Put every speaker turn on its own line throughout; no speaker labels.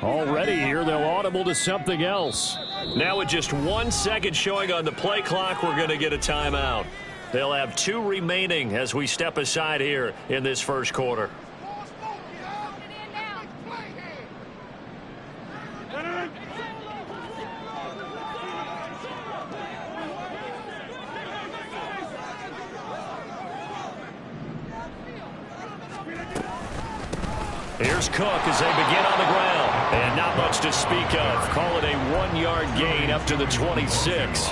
Already here, they'll audible to something else. Now with just 1 second showing on the play clock, we're going to get a timeout. They'll have 2 remaining as we step aside here in this first quarter. Here's Cook as they begin on the ground. And not much to speak of. Call it a 1-yard gain up to the 26.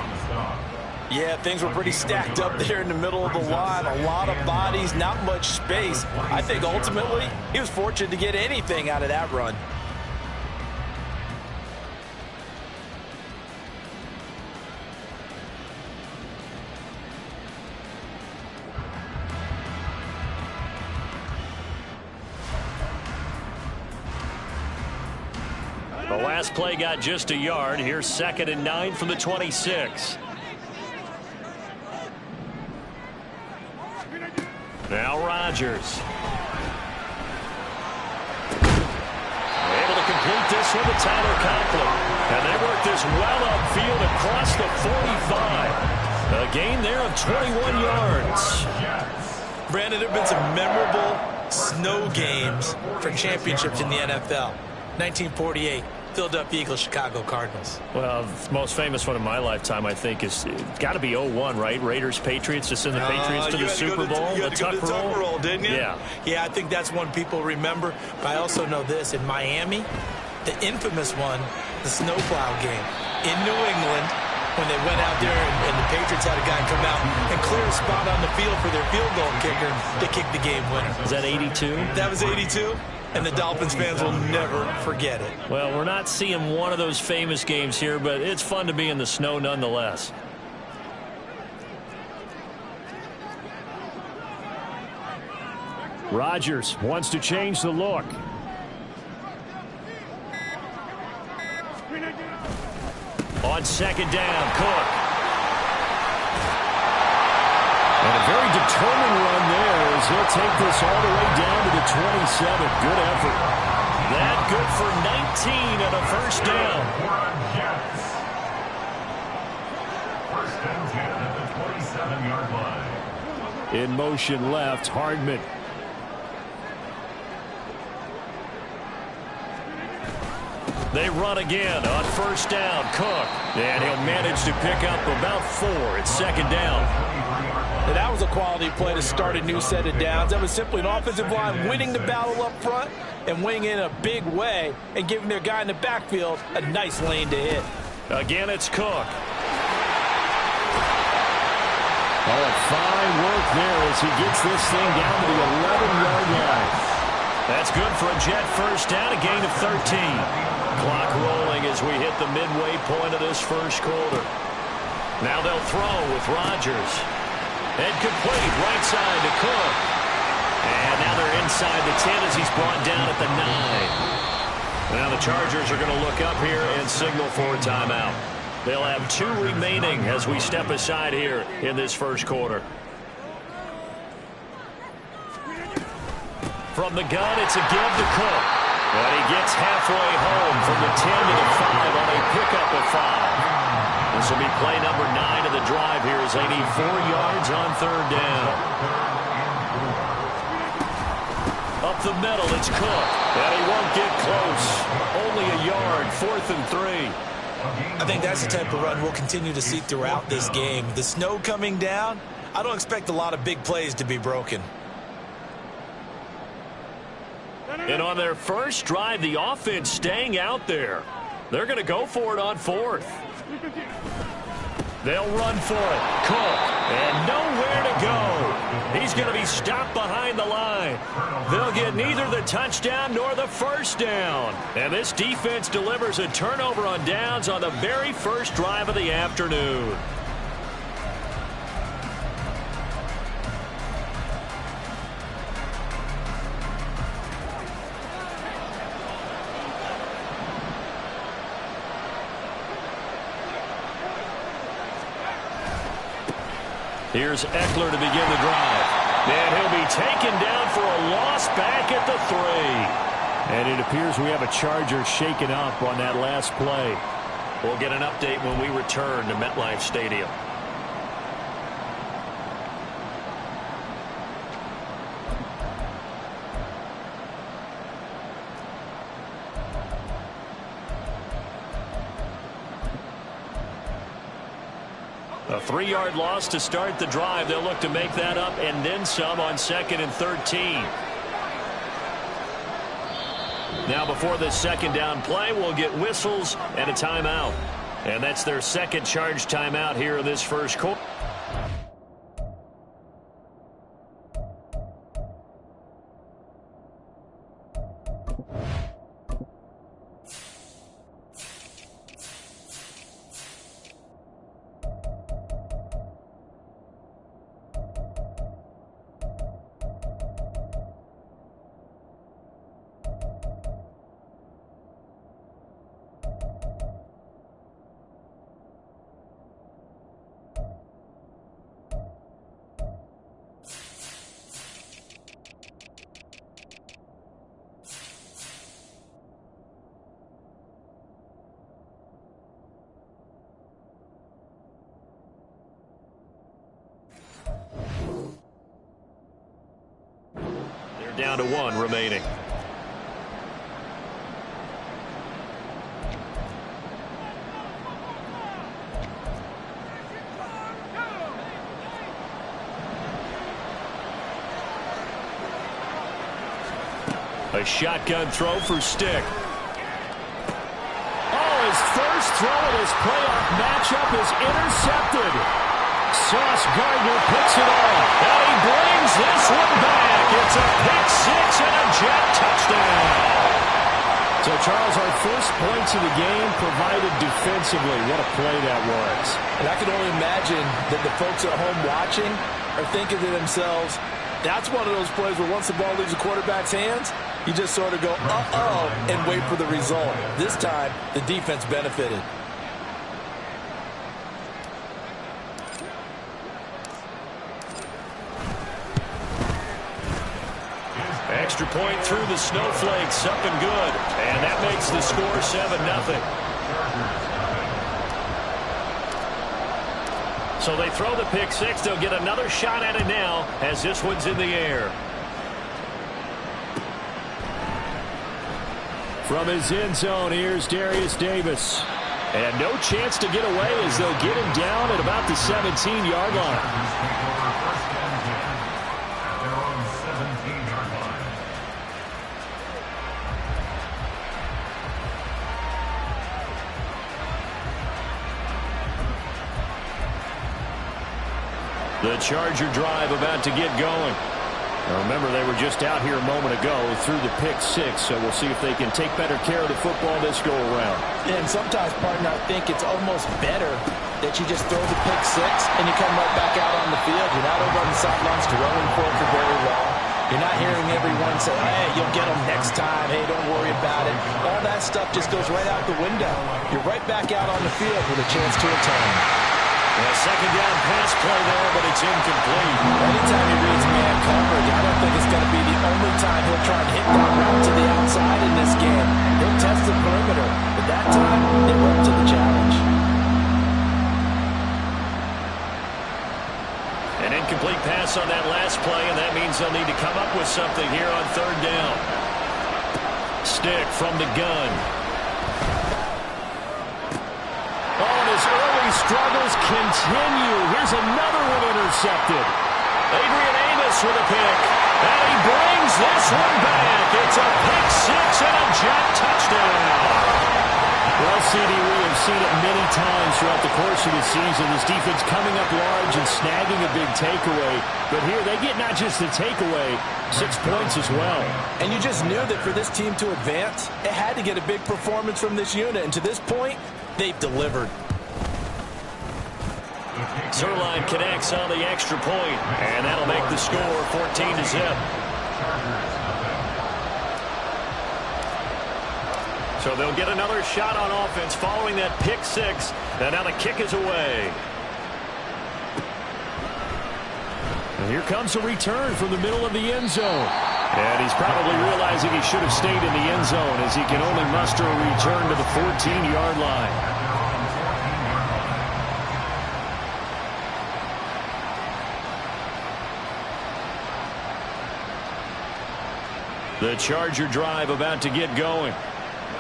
Yeah, things were pretty stacked up there in the middle of the line. A lot of bodies, not much space. I think ultimately he was fortunate to get anything out of that run.
The last play got just a yard. Here's 2nd and 9 from the 26. Now Rodgers. Able to complete this one to Tyler Conklin. And they work this well upfield across the 45. A gain there of 21 yards.
Brandon, there have been some memorable snow games for championships in the NFL. 1948. Philadelphia Eagles, Chicago Cardinals.
Well, the most famous one of my lifetime, I think, is got to be 01, right? Raiders, Patriots, to send the Patriots to the Super Bowl.
You had to go to the Tuck roll, didn't you?
Yeah.
Yeah, I think that's one people remember. But I also know this. In Miami, the infamous one, the snowplow game. In New England, when they went out there and the Patriots had a guy come out and clear a spot on the field for their field goal kicker to kick the game winner.
Is that 82?
That was 82. And the Dolphins fans will never forget it.
Well, we're not seeing one of those famous games here, but it's fun to be in the snow nonetheless. Rodgers wants to change the look. On 2nd down, Cook. And a very determined run there as he'll take this all the way down to the 27. Good effort. That good for 19 and a first down.
First and 10 at the 27-yard line.
In motion left, Hardman. They run again on 1st down, Cook. And he'll manage to pick up about 4 at 2nd down.
And that was a quality play to start a new set of downs. That was simply an offensive line winning the battle up front and winning in a big way and giving their guy in the backfield a nice lane to hit.
Again, it's Cook. Oh, fine work there as he gets this thing down to the 11-yard line. That's good for a Jet first down, a gain of 13. Clock rolling as we hit the midway point of this first quarter. Now they'll throw with Rodgers. And complete right side to Cook. And now they're inside the 10 as he's brought down at the 9. Now the Chargers are going to look up here and signal for a timeout. They'll have 2 remaining as we step aside here in this first quarter. From the gun, it's a give to Cook. And he gets halfway home from the 10 to the 5 on a pickup of 5. This will be play number 9 of the drive here as they need 4 yards on 3rd down. Up the middle, it's Cook. And he won't get close. Only a yard, 4th and 3.
I think that's the type of run we'll continue to see throughout this game. The snow coming down, I don't expect a lot of big plays to be broken.
And on their first drive, the offense staying out there. They're going to go for it on 4th. They'll run for it. Cook. And nowhere to go. He's going to be stopped behind the line. They'll get neither the touchdown nor the first down. And this defense delivers a turnover on downs on the very first drive of the afternoon. Here's Eckler to begin the drive. And he'll be taken down for a loss back at the 3. And it appears we have a Charger shaken up on that last play. We'll get an update when we return to MetLife Stadium. A 3-yard loss to start the drive. They'll look to make that up and then some on 2nd and 13. Now before this second down play, we'll get whistles and a timeout. And that's their second charge timeout here in this first quarter. Down to 1 remaining. A shotgun throw for Stick. Oh, his first throw in his playoff matchup is intercepted. Sauce Gardner picks it off. And he brings this one back. It's a pick six and a Jet touchdown. So, Charles, our first points of the game provided defensively. What a play that was.
And I can only imagine that the folks at home watching are thinking to themselves, that's one of those plays where once the ball leaves the quarterback's hands, you just sort of go, uh-oh, and wait for the result. This time, the defense benefited.
Extra point through the snowflakes, up and good. And that makes the score 7-0. So they throw the pick six. They'll get another shot at it now as this one's in the air. From his end zone, here's Darius Davis. And no chance to get away as they'll get him down at about the 17-yard line. The Charger drive about to get going. Now remember, they were just out here a moment ago through the pick six, so we'll see if they can take better care of the football this go-around.
And sometimes, partner, I think it's almost better that you just throw the pick six and you come right back out on the field. You're not over on the sidelines throwing for it for very long. You're not hearing everyone say, hey, you'll get them next time. Hey, don't worry about it. All that stuff just goes right out the window. You're right back out on the field with a chance to atone.
A second down pass play there, but it's incomplete.
Anytime he reads man coverage, I don't think it's going to be the only time he'll try and hit that route to the outside in this game. He'll test the perimeter, but that time, they were up to the challenge.
An incomplete pass on that last play, and that means they'll need to come up with something here on third down. Stick from the gun. Early struggles continue. Here's another one intercepted. Adrian Amos with a pick. And he brings this one back. It's a pick six and a Jet touchdown. Well, CD, we have seen it many times throughout the course of the season. This defense coming up large and snagging a big takeaway. But here they get not just the takeaway, 6 points as well.
And you just knew that for this team to advance, it had to get a big performance from this unit. And to this point, they've delivered.
Zuerlein connects on the extra point, and that'll make the score 14-0. So they'll get another shot on offense following that pick six, and now the kick is away. And here comes a return from the middle of the end zone. And he's probably realizing he should have stayed in the end zone as he can only muster a return to the 14-yard line. The Charger drive about to get going.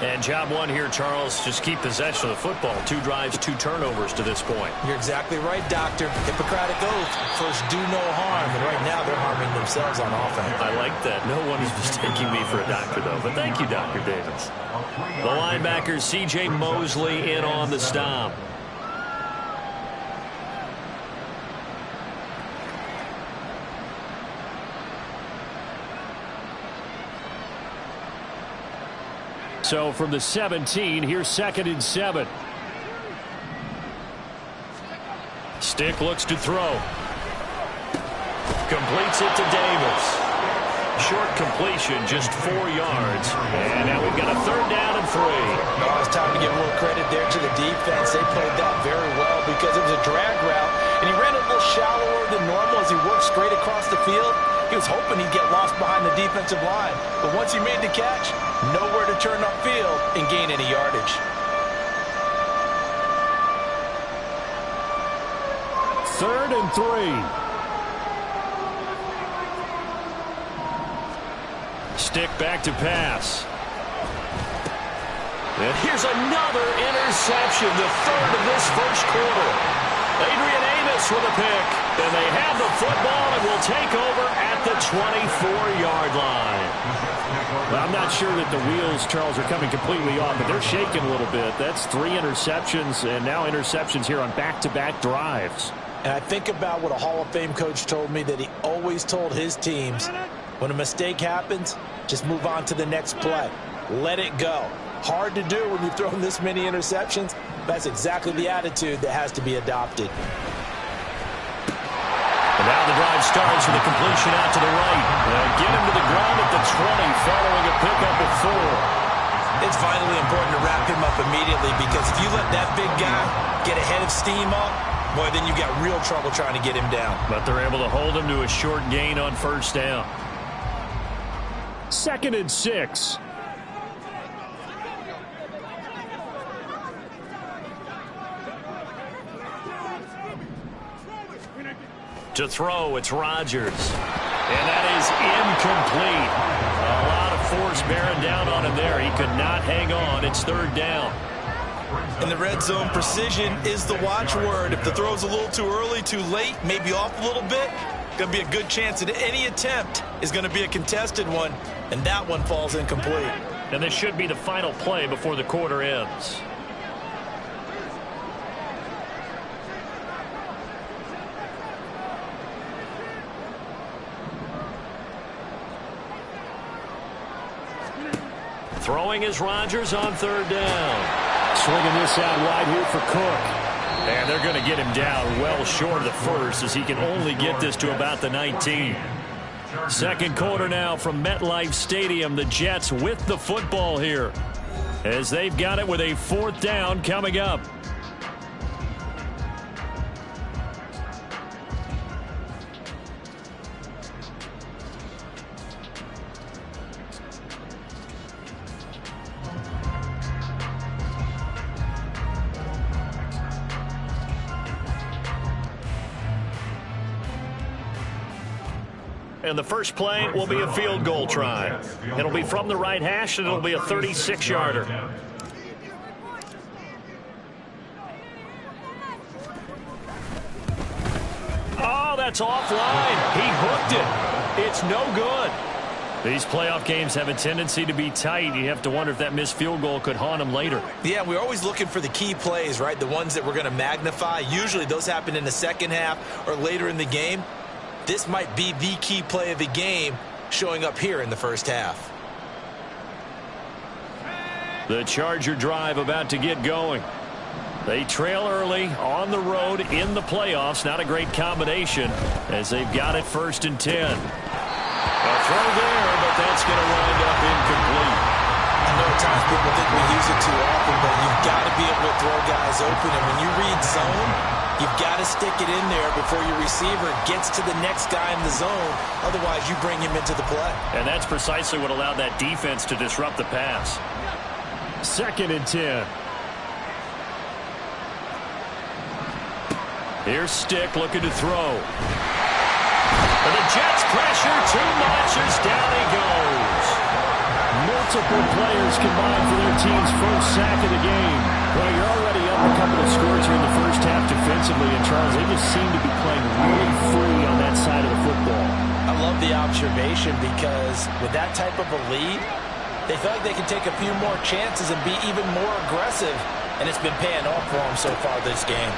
And job one here, Charles, just keep possession of the football. 2 drives, 2 turnovers to this point.
You're exactly right, Doctor. Hippocratic oath. First, do no harm. And right now, they're harming themselves on offense.
I like that. No one is mistaking me for a doctor, though. But thank you, Dr. Davis.
The linebacker, C.J. Mosley, in on the stop. So from the 17, here's 2nd and 7. Stick looks to throw. Completes it to Davis. Short completion, just 4 yards. And now we've got a 3rd down and 3.
No, it's time to give a little credit there to the defense. They played that very well because it was a drag route, and he ran a little shallower than normal as he worked straight across the field. He was hoping he'd get lost behind the defensive line. But once he made the catch, nowhere to turn upfield and gain any yardage.
3rd and 3. Stick back to pass. And here's another interception, the 3rd of this first quarter. Adrian Amos with a pick. And they have the football and will take over at the 24-yard line. Well, I'm not sure that the wheels, Charles, are coming completely off, but they're shaking a little bit. That's 3 interceptions, and now interceptions here on back-to-back drives.
And I think about what a Hall of Fame coach told me, that he always told his teams, when a mistake happens, just move on to the next play. Let it go. Hard to do when you've thrown this many interceptions. That's exactly the attitude that has to be adopted.
And now the drive starts with a completion out to the right. Get him to the ground at the 20 following a pickup of 4.
It's vitally important to wrap him up immediately, because if you let that big guy get a head of steam up, boy, then you got real trouble trying to get him down.
But they're able to hold him to a short gain on 1st down. 2nd and 6. To throw, it's Rodgers. And that is incomplete. A lot of force bearing down on him there. He could not hang on. It's 3rd down.
In the red zone, precision is the watchword. If the throw's a little too early, too late, maybe off a little bit, going to be a good chance that any attempt is going to be a contested one, and that one falls incomplete.
And this should be the final play before the quarter ends. Throwing is Rodgers on 3rd down. Swinging this out wide here for Cook. And they're going to get him down well short of the 1st, as he can only get this to about the 19. 2nd quarter now from MetLife Stadium. The Jets with the football here, as they've got it with a 4th down coming up. And the first play will be a field goal try. It'll be from the right hash, and it'll be a 36-yarder. Oh, that's offline. He hooked it. It's no good. These playoff games have a tendency to be tight. You have to wonder if that missed field goal could haunt him later.
Yeah, we're always looking for the key plays, right? The ones that we're going to magnify. Usually those happen in the second half or later in the game. This might be the key play of the game showing up here in the first half.
The Charger drive about to get going. They trail early on the road in the playoffs. Not a great combination as they've got it 1st and 10. A throw there, but that's going to wind up incomplete.
I know at times people think we use it too often, but you've got to be able to throw guys open. And when you read zone, you You've got to stick it in there before your receiver gets to the next guy in the zone. Otherwise, you bring him into the play.
And that's precisely what allowed that defense to disrupt the pass.
2nd and 10. Here's Stick looking to throw. And the Jets pressure too much as down he goes. Multiple players combined for their team's first sack of the game. Well, you're already up a couple of scores here in the first half defensively, and Charles, they just seem to be playing really free on that side of the football.
I love the observation because with that type of a lead, they feel like they can take a few more chances and be even more aggressive, and it's been paying off for them so far this game.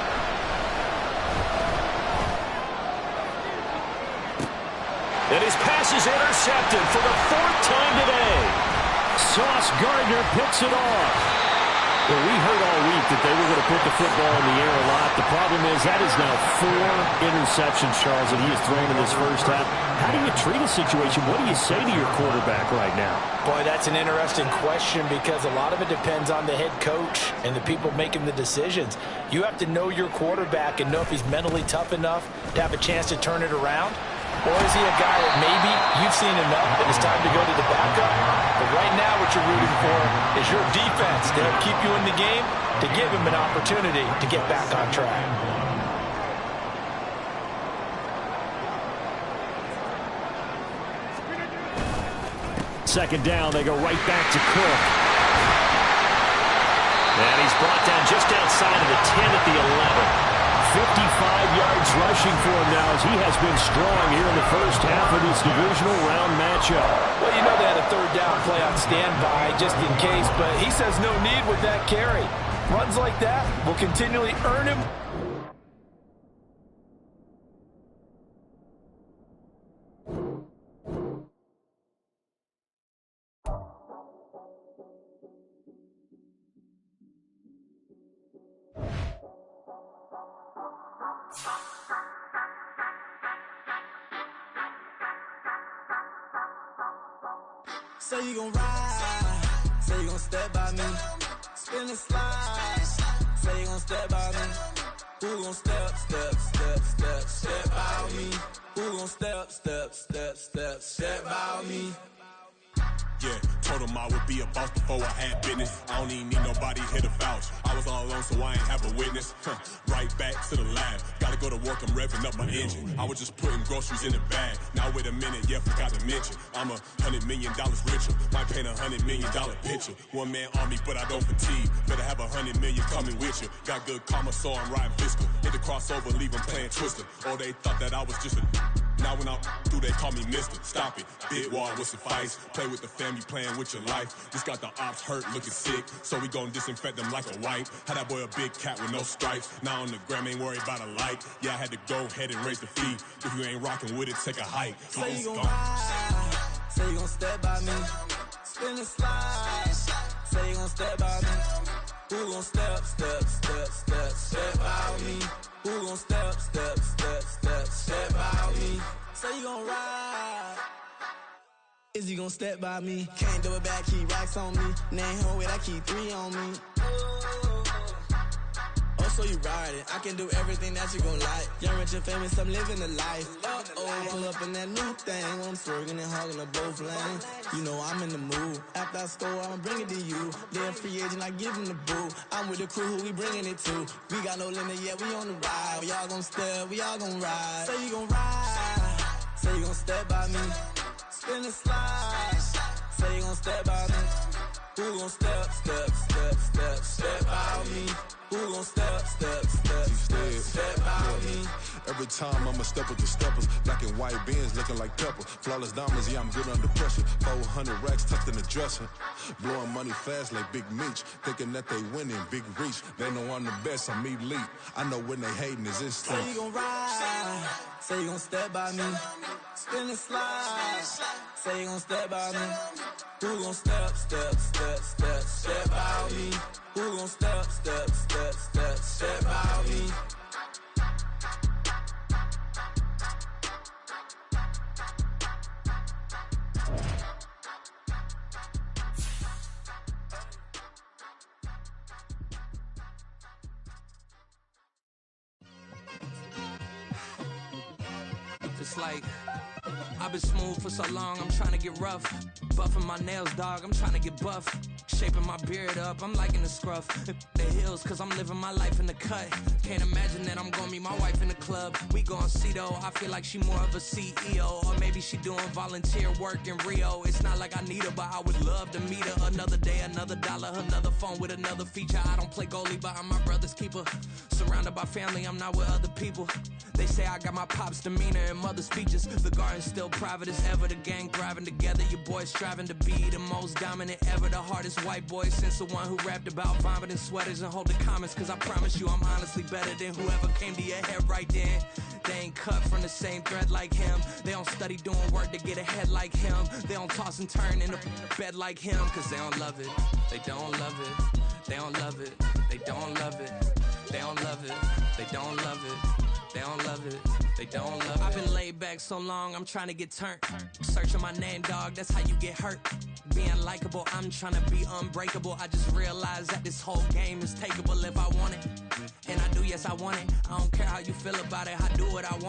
And his pass is intercepted for the 4th time today. Sauce Gardner picks it off. Well, we heard all week that they were going to put the football in the air a lot. The problem is that is now 4 interceptions, Charles, that he has thrown in this first half. How do you treat a situation? What do you say to your quarterback right now?
Boy, that's an interesting question because a lot of it depends on the head coach and the people making the decisions. You have to know your quarterback and know if he's mentally tough enough to have a chance to turn it around. Or is he a guy that maybe you've seen enough and it's time to go to the backup? But right now what you're rooting for is your defense to keep you in the game, to give him an opportunity to get back on track.
2nd down, they go right back to Cook. And he's brought down just outside of the 10 at the 11. 55 yards rushing for him now as he has been strong here in the first half of this divisional round matchup.
Well, you know they had a 3rd down play on standby just in case, but he says no need with that carry. Runs like that will continually earn him.
Say you gon' ride, say you gon' step by me, spin and slide, say you gon' step by me, who gon' step by me, who gon' step by me.
Yeah, told him I would be a boss before I had business. I don't even need nobody here to vouch. I was all alone, so I ain't have a witness. Right back to the lab. Gotta go to work, I'm revving up my engine. I was just putting groceries in the bag. Now wait a minute, yeah, forgot to mention. I'm $100 million richer. Might paint $100 million picture. One man army, but I don't fatigue. Better have 100 million coming with you. Got good karma, so I'm riding fiscal. Hit the crossover, leave them playing Twister. Oh, they thought that I was just a... Now when I'm through, they call me Mister. Stop it. Big wall with suffice. Play with the family, playing with your life. Just got the ops hurt, looking sick. So we gon' disinfect them like a wipe. Had that boy a big cat with no stripes. Now on the gram, ain't worried about a light. Yeah, I had to go ahead and raise the fee. If you ain't rocking with it, take a hike.
Say you gon' ride, say you gon' step by me, spin and slide, say you gon' step by me, who gon' step by me, who gon' step by me, say you gon' ride, is you gon' step by me, can't do it back, keep racks on me, name home with I keep 3 on me. So you ride it, I can do everything that you gon' like. Young, rich, and famous, I'm living the life. Pull up in that new thing, when I'm swerving and hogging up both lanes. You know I'm in the mood. After I score, I'ma bring it to you. They're a free agent, I give them the boo. I'm with the crew, who we bringing it to. We got no limit, yeah, we on the ride. We all gon' step, we all gon' ride. Say you gon' ride, say you gon' step by me. Spin and slide, say you gon' step by me. Who gon' step by me? Who gon' step by me?
Every time I'ma step with the steppers. Black and white beans looking like pepper. Flawless diamonds, yeah, I'm good under pressure. 400 racks tucked in the dresser. Blowing money fast like Big Meech. Thinking that they winning, big reach. They know I'm the best, I'm elite. I know when they hating is instant.
Say you gon' ride, say you gon' step by me. Spin and slide, say you gon' step by me. Who gon' step by me? Who gon' step by me? It's like I've been smooth for so long, I'm trying to get rough. Buffing my nails, dog, I'm trying to get buff. Shaping my beard up, I'm liking the scruff. The hills, cause I'm living my life in the cut. Can't imagine that I'm gonna meet my wife in the club. We gon' see though, I feel like she more of a CEO. Or maybe she doing volunteer work in Rio. It's not like I need her, but I would love to meet her. Another day, another dollar, another phone with another feature. I don't play goalie, but I'm my brother's keeper. Surrounded by family, I'm not with other people. They say I got my pop's demeanor and mother's features. The garden's still private as ever. The gang thriving together. Your boys striving to be the most dominant ever. The hardest white boy since the one who rapped about vomiting sweaters and holding comments. Cause I promise you I'm honestly better than whoever came to your head right then. They ain't cut from the same thread like him. They don't study doing work to get ahead like him. They don't toss and turn in the bed like him. Cause they don't love it. They don't love it. They don't love it. They don't love it. They don't love it. They don't love it. They don't love it, they don't love it. I've been laid back so long, I'm trying to get turned. Searching my name, dog, that's how you get hurt. Being likable, I'm trying to be unbreakable. I just realized that this whole game is takeable if I want it. And I do, yes, I want it. I don't care how you feel about it, I do what I want.